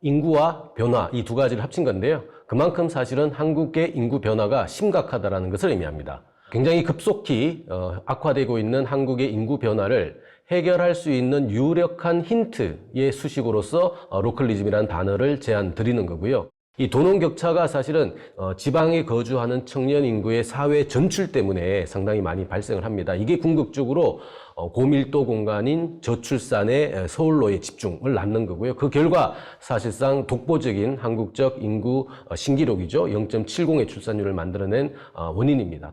인구와 변화 이 두 가지를 합친 건데요. 그만큼 사실은 한국의 인구 변화가 심각하다는 것을 의미합니다. 굉장히 급속히 악화되고 있는 한국의 인구 변화를 해결할 수 있는 유력한 힌트의 수식어로서 로컬리즘이라는 단어를 제안 드리는 거고요. 이 도농 격차가 사실은 지방에 거주하는 청년 인구의 사회 전출 때문에 상당히 많이 발생을 합니다. 이게 궁극적으로 고밀도 공간인 저출산의 서울로의 집중을 낳는 거고요. 그 결과 사실상 독보적인 한국적 인구 신기록이죠. 0.70의 출산율을 만들어낸 원인입니다.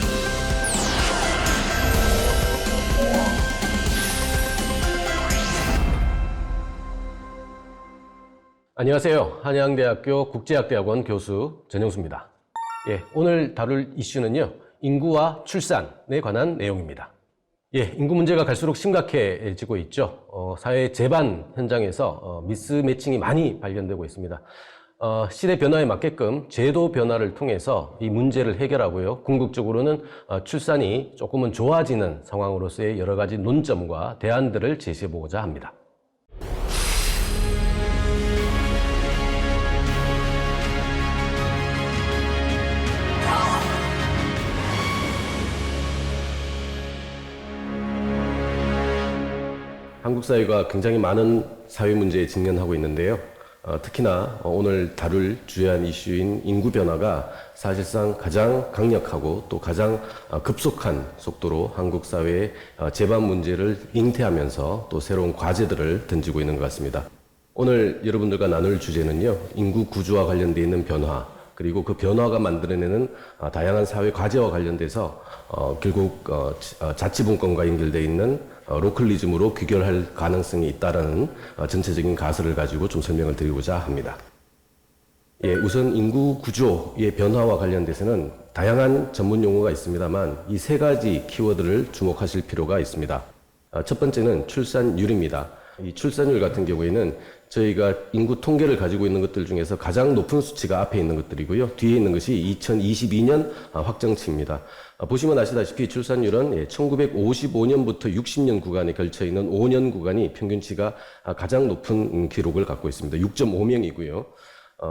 안녕하세요. 한양대학교 국제학대학원 교수 전영수입니다. 오늘 다룰 이슈는요, 인구와 출산에 관한 내용입니다. 인구 문제가 갈수록 심각해지고 있죠. 사회 재반 현장에서 미스매칭이 많이 발견되고 있습니다. 시대 변화에 맞게끔 제도 변화를 통해서 이 문제를 해결하고요. 궁극적으로는 출산이 조금은 좋아지는 상황으로서의 여러 가지 논점과 대안들을 제시해보고자 합니다. 한국 사회가 굉장히 많은 사회 문제에 직면하고 있는데요. 특히나 오늘 다룰 주요한 이슈인 인구 변화가 사실상 가장 강력하고 또 가장 급속한 속도로 한국 사회의 재반 문제를 잉태하면서 또 새로운 과제들을 던지고 있는 것 같습니다. 오늘 여러분들과 나눌 주제는요, 인구 구조와 관련되어 있는 변화, 그리고 그 변화가 만들어내는 다양한 사회 과제와 관련돼서 결국 자치분권과 연결되어 있는 로컬리즘으로 귀결할 가능성이 있다는 전체적인 가설을 가지고 좀 설명을 드리고자 합니다. 우선 인구 구조의 변화와 관련돼서는 다양한 전문 용어가 있습니다만 이 세 가지 키워드를 주목하실 필요가 있습니다. 첫 번째는 출산율입니다. 이 출산율 같은 경우에는 저희가 인구 통계를 가지고 있는 것들 중에서 가장 높은 수치가 앞에 있는 것들이고요. 뒤에 있는 것이 2022년 확정치입니다. 보시면 아시다시피 출산율은 1955년부터 60년 구간에 걸쳐 있는 5년 구간이 평균치가 가장 높은 기록을 갖고 있습니다. 6.5명이고요.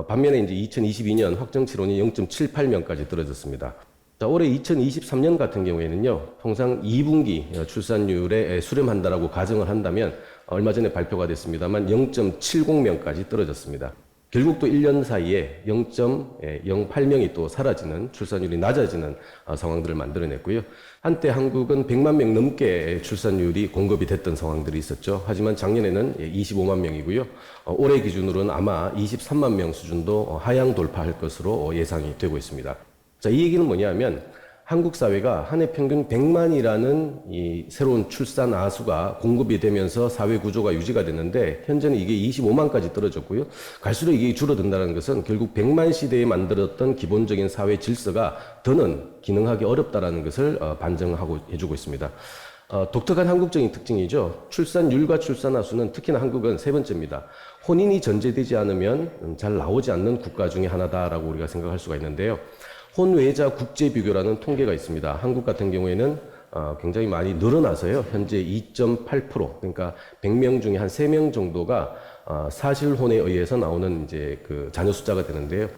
반면에 이제 2022년 확정치로는 0.78명까지 떨어졌습니다. 자, 올해 2023년 같은 경우에는요, 통상 2분기 출산율에 수렴한다라고 가정을 한다면 얼마 전에 발표가 됐습니다만 0.70명까지 떨어졌습니다. 결국 또 1년 사이에 0.08명이 또 사라지는 출산율이 낮아지는 상황들을 만들어냈고요. 한때 한국은 100만 명 넘게 출산율이 공급이 됐던 상황들이 있었죠. 하지만 작년에는 25만 명이고요. 올해 기준으로는 아마 23만 명 수준도 하향 돌파할 것으로 예상이 되고 있습니다. 자, 이 얘기는 뭐냐면 한국 사회가 한 해 평균 100만이라는 이 새로운 출산 아수가 공급이 되면서 사회 구조가 유지가 됐는데 현재는 이게 25만까지 떨어졌고요. 갈수록 이게 줄어든다는 것은 결국 100만 시대에 만들었던 기본적인 사회 질서가 더는 기능하기 어렵다는 것을 반증하고 해주고 있습니다. 독특한 한국적인 특징이죠. 출산율과 출산 아수는 특히나 한국은 세 번째입니다. 혼인이 전제되지 않으면 잘 나오지 않는 국가 중에 하나다라고 우리가 생각할 수가 있는데요. 혼외자 국제 비교라는 통계가 있습니다. 한국 같은 경우에는 굉장히 많이 늘어나서요. 현재 2.8%, 그러니까 100명 중에 한 3명 정도가 사실혼에 의해서 나오는 이제 그 자녀 숫자가 되는데요.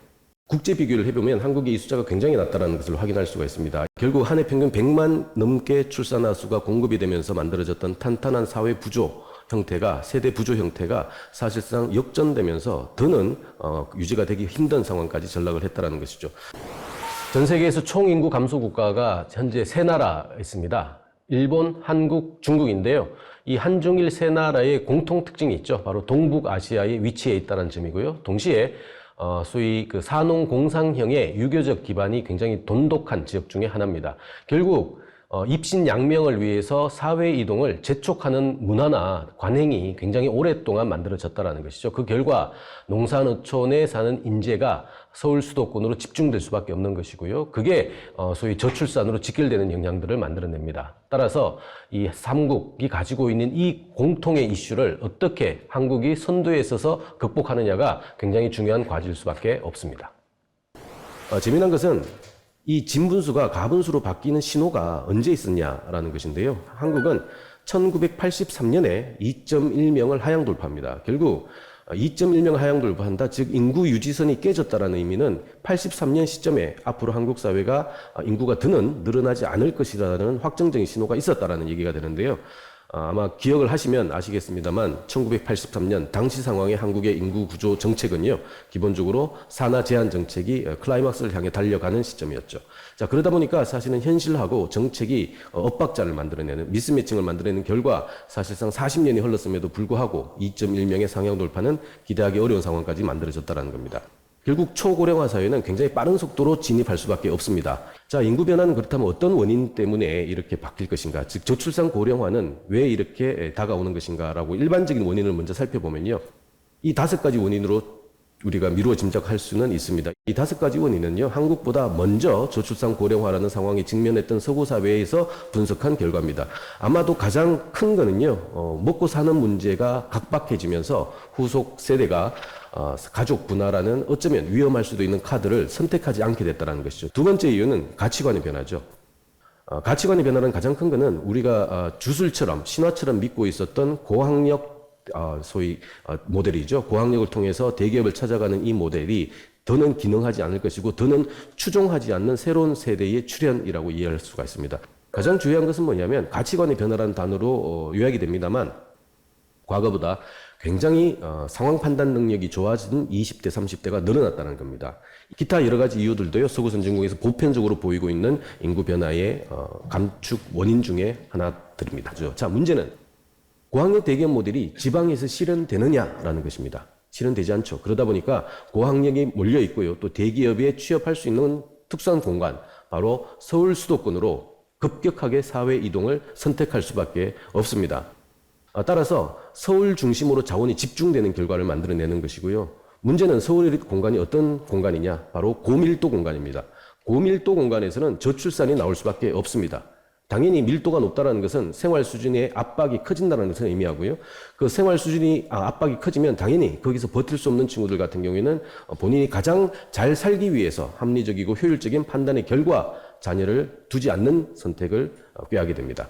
국제 비교를 해보면 한국의 이 숫자가 굉장히 낮다는 것을 확인할 수가 있습니다. 결국 한 해 평균 100만 넘게 출산아 수가 공급이 되면서 만들어졌던 탄탄한 사회 부조 형태가, 세대 부조 형태가 사실상 역전되면서 더는 유지가 되기 힘든 상황까지 전락을 했다는 것이죠. 전 세계에서 총 인구 감소 국가가 현재 세 나라 있습니다. 일본, 한국, 중국인데요. 이 한중일 세 나라의 공통 특징이 있죠. 바로 동북아시아에 위치해 있다는 점이고요. 동시에 소위 그 산업공상형의 유교적 기반이 굉장히 돈독한 지역 중에 하나입니다. 결국 입신양명을 위해서 사회 이동을 재촉하는 문화나 관행이 굉장히 오랫동안 만들어졌다는 것이죠. 그 결과 농산어촌에 사는 인재가 서울 수도권으로 집중될 수밖에 없는 것이고요. 그게 소위 저출산으로 직결되는 영향들을 만들어냅니다. 따라서 이 삼국이 가지고 있는 이 공통의 이슈를 어떻게 한국이 선두에 서서 극복하느냐가 굉장히 중요한 과제일 수밖에 없습니다. 재미난 것은 이 진분수가 가분수로 바뀌는 신호가 언제 있었냐라는 것인데요. 한국은 1983년에 2.1명을 하향 돌파합니다. 결국 2.1명 하향 돌파한다, 즉 인구 유지선이 깨졌다라는 의미는 83년 시점에 앞으로 한국 사회가 인구가 늘어나지 않을 것이라는 확정적인 신호가 있었다라는 얘기가 되는데요. 아마 기억을 하시면 아시겠습니다만 1983년 당시 상황의 한국의 인구 구조 정책은요, 기본적으로 산하 제한 정책이 클라이막스를 향해 달려가는 시점이었죠. 자, 그러다 보니까 사실은 현실하고 정책이 엇박자를 만들어내는, 미스매칭을 만들어내는 결과 사실상 40년이 흘렀음에도 불구하고 2.1명의 상향 돌파는 기대하기 어려운 상황까지 만들어졌다는 겁니다. 결국 초고령화 사회는 굉장히 빠른 속도로 진입할 수밖에 없습니다. 자, 인구 변화는 그렇다면 어떤 원인 때문에 이렇게 바뀔 것인가? 즉, 저출산 고령화는 왜 이렇게 다가오는 것인가라고 일반적인 원인을 먼저 살펴보면요, 이 5가지 원인으로 우리가 미루어 짐작할 수는 있습니다. 이 5가지 원인은요, 한국보다 먼저 저출산 고령화라는 상황에 직면했던 서구 사회에서 분석한 결과입니다. 아마도 가장 큰 거는요, 먹고 사는 문제가 각박해지면서 후속 세대가 가족 분화라는 어쩌면 위험할 수도 있는 카드를 선택하지 않게 됐다는 것이죠. 두 번째 이유는 가치관의 변화죠. 가치관의 변화는 가장 큰 거는 우리가 주술처럼, 신화처럼 믿고 있었던 고학력 소위 모델이죠. 고학력을 통해서 대기업을 찾아가는 이 모델이 더는 기능하지 않을 것이고 더는 추종하지 않는 새로운 세대의 출현이라고 이해할 수가 있습니다. 가장 중요한 것은 뭐냐면 가치관의 변화라는 단어로 요약이 됩니다만, 과거보다 굉장히 상황 판단 능력이 좋아진 20대, 30대가 늘어났다는 겁니다. 기타 여러 가지 이유들도요, 서구 선진국에서 보편적으로 보이고 있는 인구 변화의 감축 원인 중에 하나들입니다. 자, 문제는 고학력 대기업 모델이 지방에서 실현되느냐라는 것입니다. 실현되지 않죠. 그러다 보니까 고학력이 몰려 있고요, 또 대기업에 취업할 수 있는 특수한 공간, 바로 서울 수도권으로 급격하게 사회 이동을 선택할 수밖에 없습니다. 따라서 서울 중심으로 자원이 집중되는 결과를 만들어내는 것이고요. 문제는 서울 공간이 어떤 공간이냐? 바로 고밀도 공간입니다. 고밀도 공간에서는 저출산이 나올 수밖에 없습니다. 당연히 밀도가 높다는 것은 생활 수준의 압박이 커진다는 것을 의미하고요. 그 생활 수준이 압박이 커지면 당연히 거기서 버틸 수 없는 친구들 같은 경우에는 본인이 가장 잘 살기 위해서 합리적이고 효율적인 판단의 결과 자녀를 두지 않는 선택을 꾀하게 됩니다.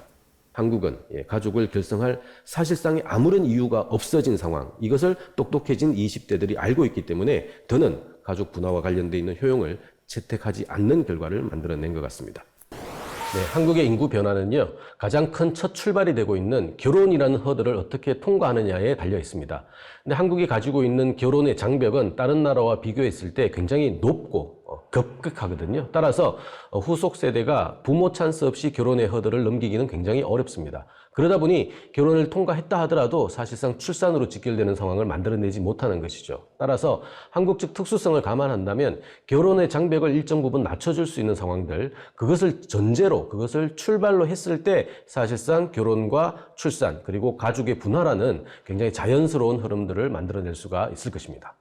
한국은 가족을 결성할 사실상의 아무런 이유가 없어진 상황, 이것을 똑똑해진 20대들이 알고 있기 때문에 더는 가족 분화와 관련되어 있는 효용을 채택하지 않는 결과를 만들어낸 것 같습니다. 네, 한국의 인구 변화는요, 가장 큰 첫 출발이 되고 있는 결혼이라는 허들을 어떻게 통과하느냐에 달려 있습니다. 근데 한국이 가지고 있는 결혼의 장벽은 다른 나라와 비교했을 때 굉장히 높고 급격하거든요. 따라서 후속 세대가 부모 찬스 없이 결혼의 허들을 넘기기는 굉장히 어렵습니다. 그러다 보니 결혼을 통과했다 하더라도 사실상 출산으로 직결되는 상황을 만들어내지 못하는 것이죠. 따라서 한국적 특수성을 감안한다면 결혼의 장벽을 일정 부분 낮춰줄 수 있는 상황들, 그것을 전제로, 그것을 출발로 했을 때 사실상 결혼과 출산, 그리고 가족의 분화라는 굉장히 자연스러운 흐름들을 만들어낼 수가 있을 것입니다.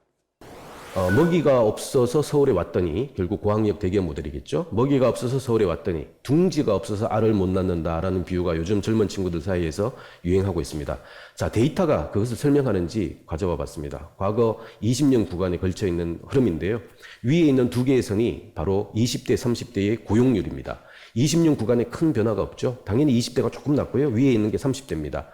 먹이가 없어서 서울에 왔더니, 결국 고학력 대기업 모델이겠죠. 먹이가 없어서 서울에 왔더니 둥지가 없어서 알을 못 낳는다라는 비유가 요즘 젊은 친구들 사이에서 유행하고 있습니다. 자, 데이터가 그것을 설명하는지 가져와 봤습니다. 과거 20년 구간에 걸쳐 있는 흐름인데요. 위에 있는 두 개의 선이 바로 20대, 30대의 고용률입니다. 20년 구간에 큰 변화가 없죠. 당연히 20대가 조금 낮고요. 위에 있는 게 30대입니다.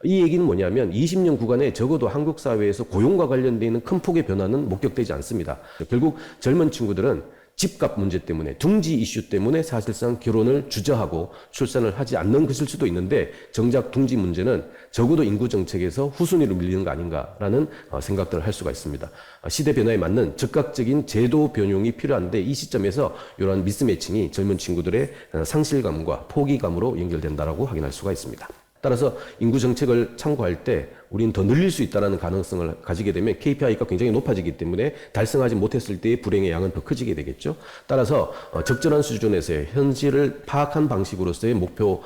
이 얘기는 뭐냐면 20년 구간에 적어도 한국 사회에서 고용과 관련되어 있는 큰 폭의 변화는 목격되지 않습니다. 결국 젊은 친구들은 집값 문제 때문에, 둥지 이슈 때문에 사실상 결혼을 주저하고 출산을 하지 않는 것일 수도 있는데, 정작 둥지 문제는 적어도 인구 정책에서 후순위로 밀리는 거 아닌가라는 생각들을 할 수가 있습니다. 시대 변화에 맞는 즉각적인 제도 변용이 필요한데, 이 시점에서 이러한 미스매칭이 젊은 친구들의 상실감과 포기감으로 연결된다라고 확인할 수가 있습니다. 따라서 인구 정책을 참고할 때 우리는 더 늘릴 수 있다는 가능성을 가지게 되면 KPI가 굉장히 높아지기 때문에 달성하지 못했을 때의 불행의 양은 더 커지게 되겠죠. 따라서 적절한 수준에서의 현실을 파악한 방식으로서의 목표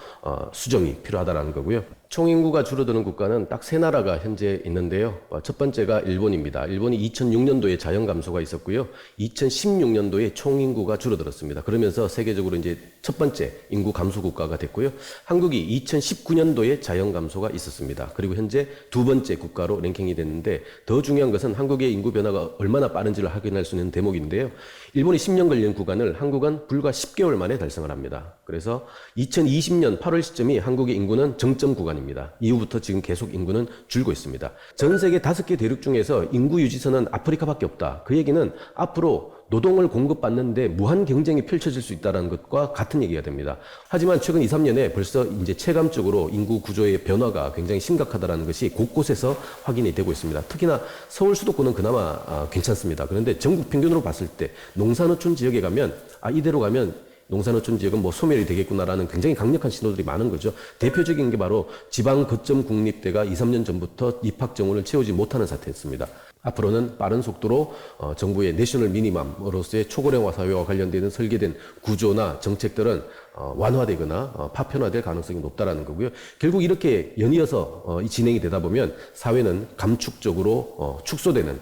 수정이 필요하다는 거고요. 총인구가 줄어드는 국가는 딱 세 나라가 현재 있는데요. 첫 번째가 일본입니다. 일본이 2006년도에 자연 감소가 있었고요. 2016년도에 총인구가 줄어들었습니다. 그러면서 세계적으로 이제 첫 번째 인구 감소 국가가 됐고요. 한국이 2019년도에 자연 감소가 있었습니다. 그리고 현재 두 두 번째 국가로 랭킹이 됐는데 더 중요한 것은 한국의 인구 변화가 얼마나 빠른지를 확인할 수 있는 대목인데요. 일본이 10년 걸린 구간을 한국은 불과 10개월 만에 달성을 합니다. 그래서 2020년 8월 시점이 한국의 인구는 정점 구간입니다. 이후부터 지금 계속 인구는 줄고 있습니다. 전 세계 5개 대륙 중에서 인구 유지선은 아프리카밖에 없다. 그 얘기는 앞으로 노동을 공급받는데 무한 경쟁이 펼쳐질 수 있다는 것과 같은 얘기가 됩니다. 하지만 최근 2, 3년에 벌써 이제 체감적으로 인구 구조의 변화가 굉장히 심각하다는 것이 곳곳에서 확인이 되고 있습니다. 특히나 서울 수도권은 그나마 괜찮습니다. 그런데 전국 평균으로 봤을 때 농사노촌 지역에 가면 이대로 가면 농사노촌 지역은 뭐 소멸이 되겠구나라는 굉장히 강력한 신호들이 많은 거죠. 대표적인 게 바로 지방 거점 국립대가 2, 3년 전부터 입학 정원을 채우지 못하는 사태였습니다. 앞으로는 빠른 속도로 정부의 내셔널 미니멈으로서의 초고령화 사회와 관련되는 설계된 구조나 정책들은 완화되거나 파편화될 가능성이 높다라는 거고요. 결국 이렇게 연이어서 진행이 되다 보면 사회는 감축적으로 축소되는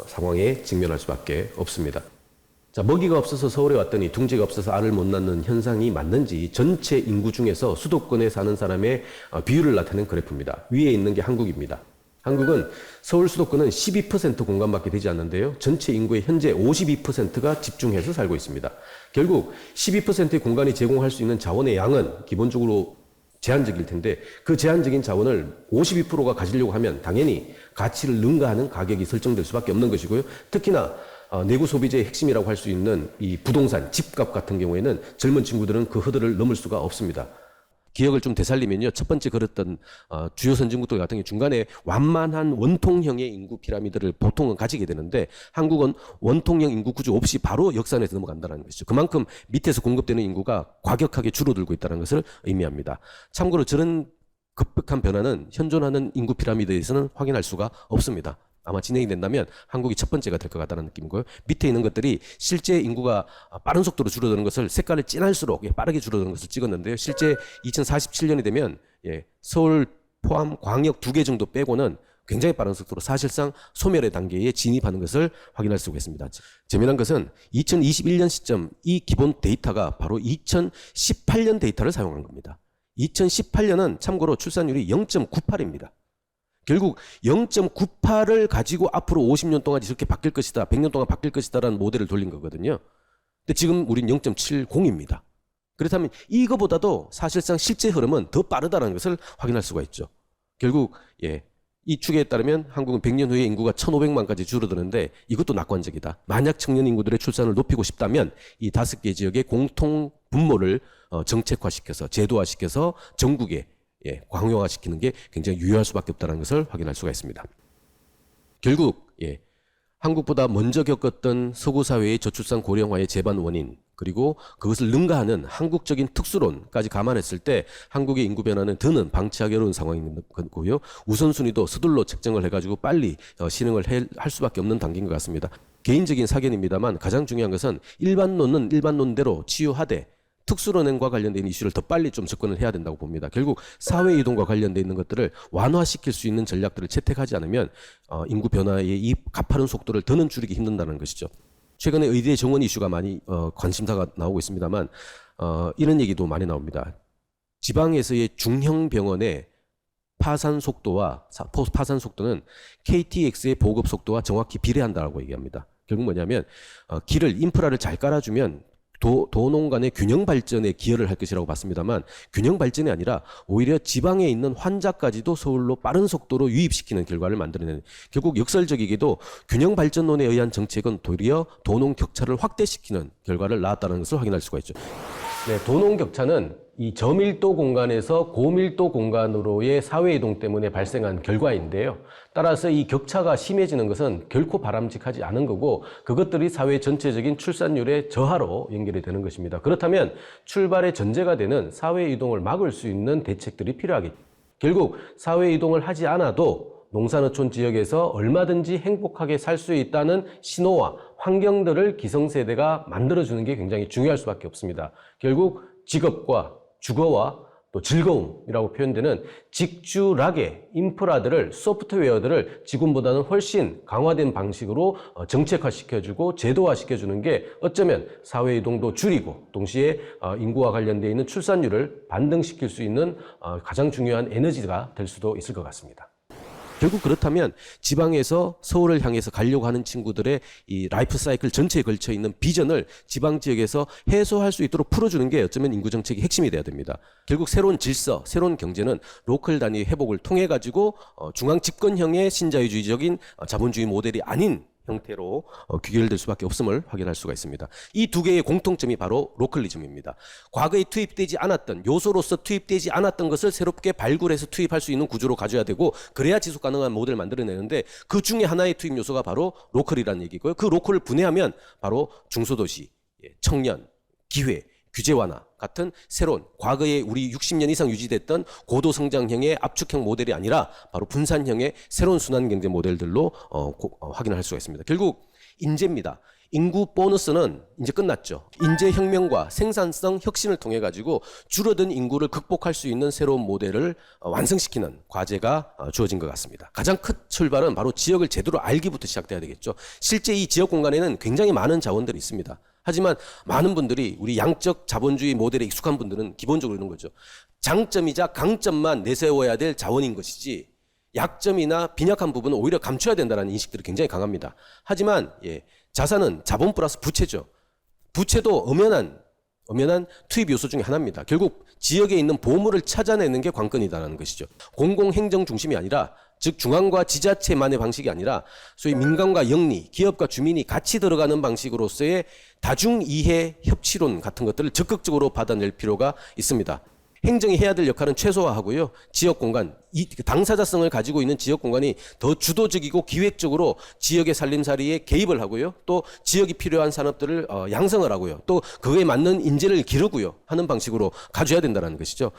상황에 직면할 수밖에 없습니다. 자, 먹이가 없어서 서울에 왔더니 둥지가 없어서 알을 못 낳는 현상이 맞는지 전체 인구 중에서 수도권에 사는 사람의 비율을 나타낸 그래프입니다. 위에 있는 게 한국입니다. 한국은 서울 수도권은 12% 공간밖에 되지 않는데요. 전체 인구의 현재 52%가 집중해서 살고 있습니다. 결국 12%의 공간이 제공할 수 있는 자원의 양은 기본적으로 제한적일 텐데 그 제한적인 자원을 52%가 가지려고 하면 당연히 가치를 능가하는 가격이 설정될 수밖에 없는 것이고요. 특히나 내구 소비재의 핵심이라고 할 수 있는 이 부동산, 집값 같은 경우에는 젊은 친구들은 그 허들을 넘을 수가 없습니다. 기억을 좀 되살리면요. 첫 번째 그렸던 주요 선진국들 같은 경우 중간에 완만한 원통형의 인구 피라미드를 보통은 가지게 되는데 한국은 원통형 인구 구조 없이 바로 역산해서 넘어간다는 것이죠. 그만큼 밑에서 공급되는 인구가 과격하게 줄어들고 있다는 것을 의미합니다. 참고로 저런 급격한 변화는 현존하는 인구 피라미드에서는 확인할 수가 없습니다. 아마 진행이 된다면 한국이 첫 번째가 될 것 같다는 느낌이고요. 밑에 있는 것들이 실제 인구가 빠른 속도로 줄어드는 것을 색깔이 진할수록 빠르게 줄어드는 것을 찍었는데요. 실제 2047년이 되면 서울 포함 광역 2개 정도 빼고는 굉장히 빠른 속도로 사실상 소멸의 단계에 진입하는 것을 확인할 수가 있습니다. 재미난 것은 2021년 시점 이 기본 데이터가 바로 2018년 데이터를 사용한 겁니다. 2018년은 참고로 출산율이 0.98입니다. 결국 0.98을 가지고 앞으로 50년 동안 이렇게 바뀔 것이다, 100년 동안 바뀔 것이다라는 모델을 돌린 거거든요. 근데 지금 우린 0.70입니다. 그렇다면 이거보다도 사실상 실제 흐름은 더 빠르다는 것을 확인할 수가 있죠. 결국 이 추계에 따르면 한국은 100년 후에 인구가 1,500만까지 줄어드는데 이것도 낙관적이다. 만약 청년 인구들의 출산을 높이고 싶다면 이 5개 지역의 공통 분모를 정책화시켜서 제도화시켜서 전국에 광역화시키는 게 굉장히 유효할 수밖에 없다는 것을 확인할 수가 있습니다. 결국 한국보다 먼저 겪었던 서구 사회의 저출산 고령화의 재반 원인 그리고 그것을 능가하는 한국적인 특수론까지 감안했을 때 한국의 인구 변화는 더는 방치하기 어려운 상황인 거고요. 우선순위도 서둘러 책정을 해가지고 빨리 실행을 할 수밖에 없는 단계인 것 같습니다. 개인적인 사견입니다만 가장 중요한 것은 일반론은 일반론대로 치유하되 특수론과 관련된 이슈를 더 빨리 좀 접근을 해야 된다고 봅니다. 결국 사회이동과 관련된 있는 것들을 완화시킬 수 있는 전략들을 채택하지 않으면 인구 변화의 이 가파른 속도를 더는 줄이기 힘든다는 것이죠. 최근에 의대 정원 이슈가 많이 관심사가 나오고 있습니다만 이런 얘기도 많이 나옵니다. 지방에서의 중형 병원의 파산 속도와 파산 속도는 KTX의 보급 속도와 정확히 비례한다고 얘기합니다. 결국 뭐냐면 인프라를 잘 깔아주면 도농 간의 균형 발전에 기여를 할 것이라고 봤습니다만 균형 발전이 아니라 오히려 지방에 있는 환자까지도 서울로 빠른 속도로 유입시키는 결과를 만들어내는 결국 역설적이게도 균형 발전론에 의한 정책은 도리어 도농 격차를 확대시키는 결과를 낳았다는 것을 확인할 수가 있죠. 도농 격차는 이 저밀도 공간에서 고밀도 공간으로의 사회이동 때문에 발생한 결과인데요. 따라서 이 격차가 심해지는 것은 결코 바람직하지 않은 거고 그것들이 사회 전체적인 출산율의 저하로 연결이 되는 것입니다. 그렇다면 출발의 전제가 되는 사회이동을 막을 수 있는 대책들이 필요하겠죠. 결국 사회이동을 하지 않아도 농사노촌 지역에서 얼마든지 행복하게 살 수 있다는 신호와 환경들을 기성세대가 만들어주는 게 굉장히 중요할 수밖에 없습니다. 결국 직업과 주거와 또 즐거움이라고 표현되는 직주락의 인프라들을 소프트웨어들을 지금보다는 훨씬 강화된 방식으로 정책화시켜주고 제도화시켜주는 게 어쩌면 사회이동도 줄이고 동시에 인구와 관련되어 있는 출산율을 반등시킬 수 있는 가장 중요한 에너지가 될 수도 있을 것 같습니다. 결국 그렇다면 지방에서 서울을 향해서 가려고 하는 친구들의 이 라이프 사이클 전체에 걸쳐 있는 비전을 지방 지역에서 해소할 수 있도록 풀어주는 게 어쩌면 인구 정책의 핵심이 돼야 됩니다. 결국 새로운 질서, 새로운 경제는 로컬 단위 회복을 통해 가지고 중앙 집권형의 신자유주의적인 자본주의 모델이 아닌 형태로 귀결될 수밖에 없음을 확인할 수가 있습니다. 이 두 개의 공통점이 바로 로컬리즘입니다. 과거에 투입되지 않았던 요소로서 투입되지 않았던 것을 새롭게 발굴해서 투입할 수 있는 구조로 가져야 되고 그래야 지속 가능한 모델을 만들어내는데 그 중에 하나의 투입 요소가 바로 로컬이라는 얘기고요. 그 로컬을 분해하면 바로 중소도시, 청년, 기회, 규제 완화 같은 새로운 과거에 우리 60년 이상 유지됐던 고도성장형의 압축형 모델이 아니라 바로 분산형의 새로운 순환경제 모델들로 확인할 수가 있습니다. 결국 인재입니다. 인구 보너스는 이제 끝났죠. 인재혁명과 생산성 혁신을 통해 가지고 줄어든 인구를 극복할 수 있는 새로운 모델을 완성시키는 과제가 주어진 것 같습니다. 가장 큰 출발은 바로 지역을 제대로 알기부터 시작돼야 되겠죠. 실제 이 지역 공간에는 굉장히 많은 자원들이 있습니다. 하지만 많은 분들이 우리 양적 자본주의 모델에 익숙한 분들은 기본적으로 이런 거죠. 장점이자 강점만 내세워야 될 자원인 것이지 약점이나 빈약한 부분은 오히려 감춰야 된다는 인식들이 굉장히 강합니다. 하지만 자산은 자본 플러스 부채죠. 부채도 엄연한 투입 요소 중에 하나입니다. 결국 지역에 있는 보물을 찾아내는 게 관건이다라는 것이죠. 공공행정 중심이 아니라 즉 중앙과 지자체만의 방식이 아니라 소위 민간과 영리, 기업과 주민이 같이 들어가는 방식으로서의 다중이해 협치론 같은 것들을 적극적으로 받아낼 필요가 있습니다. 행정이 해야 될 역할은 최소화하고요. 지역 공간, 당사자성을 가지고 있는 지역 공간이 더 주도적이고 기획적으로 지역의 살림살이에 개입을 하고요. 또 지역이 필요한 산업들을 양성을 하고요. 또 그에 맞는 인재를 기르고요. 하는 방식으로 가져야 된다는 것이죠.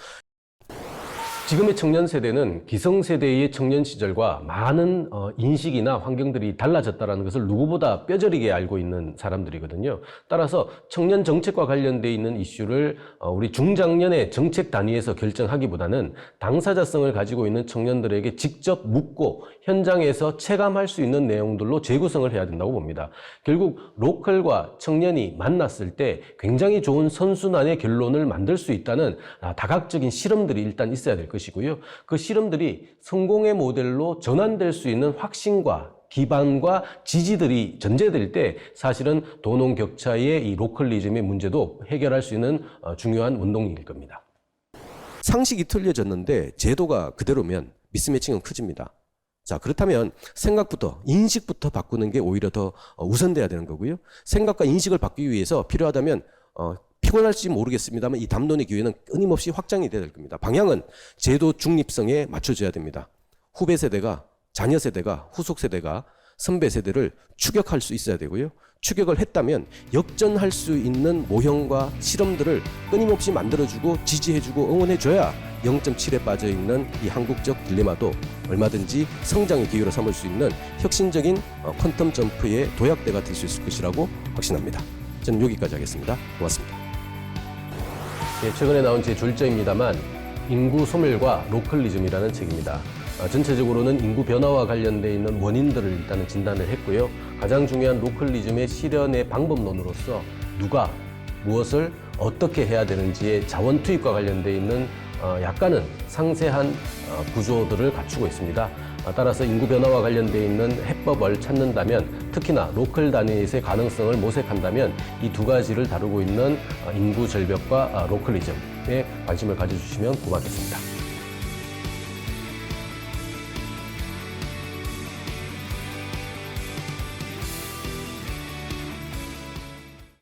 지금의 청년 세대는 기성세대의 청년 시절과 많은 인식이나 환경들이 달라졌다는 것을 누구보다 뼈저리게 알고 있는 사람들이거든요. 따라서 청년 정책과 관련되어 있는 이슈를 우리 중장년의 정책 단위에서 결정하기보다는 당사자성을 가지고 있는 청년들에게 직접 묻고 현장에서 체감할 수 있는 내용들로 재구성을 해야 된다고 봅니다. 결국 로컬과 청년이 만났을 때 굉장히 좋은 선순환의 결론을 만들 수 있다는 다각적인 실험들이 일단 있어야 될 것이고요. 그 실험들이 성공의 모델로 전환될 수 있는 확신과 기반과 지지들이 전제될 때 사실은 도농 격차의 이 로컬리즘의 문제도 해결할 수 있는 중요한 원동력일 겁니다. 상식이 틀려졌는데 제도가 그대로면 미스매칭은 커집니다. 자, 그렇다면 생각부터, 인식부터 바꾸는 게 오히려 더 우선돼야 되는 거고요. 생각과 인식을 바꾸기 위해서 필요하다면 피곤할지 모르겠습니다만 이 담론의 기회는 끊임없이 확장이 돼야 될 겁니다. 방향은 제도 중립성에 맞춰져야 됩니다. 후배 세대가, 자녀 세대가, 후속 세대가 선배 세대를 추격할 수 있어야 되고요. 추격을 했다면 역전할 수 있는 모형과 실험들을 끊임없이 만들어주고 지지해주고 응원해줘야 0.7에 빠져있는 이 한국적 딜레마도 얼마든지 성장의 기회로 삼을 수 있는 혁신적인 퀀텀 점프의 도약대가 될 수 있을 것이라고 확신합니다. 저는 여기까지 하겠습니다. 고맙습니다. 최근에 나온 제 졸저입니다만 인구 소멸과 로컬리즘이라는 책입니다. 전체적으로는 인구 변화와 관련되어 있는 원인들을 일단은 진단을 했고요. 가장 중요한 로컬리즘의 실현의 방법론으로서 누가 무엇을 어떻게 해야 되는지의 자원 투입과 관련되어 있는 약간은 상세한 구조들을 갖추고 있습니다. 따라서 인구 변화와 관련되어 있는 해법을 찾는다면 특히나 로컬 단위에서의 가능성을 모색한다면 이 두 가지를 다루고 있는 인구 절벽과 로컬리즘에 관심을 가져주시면 고맙겠습니다.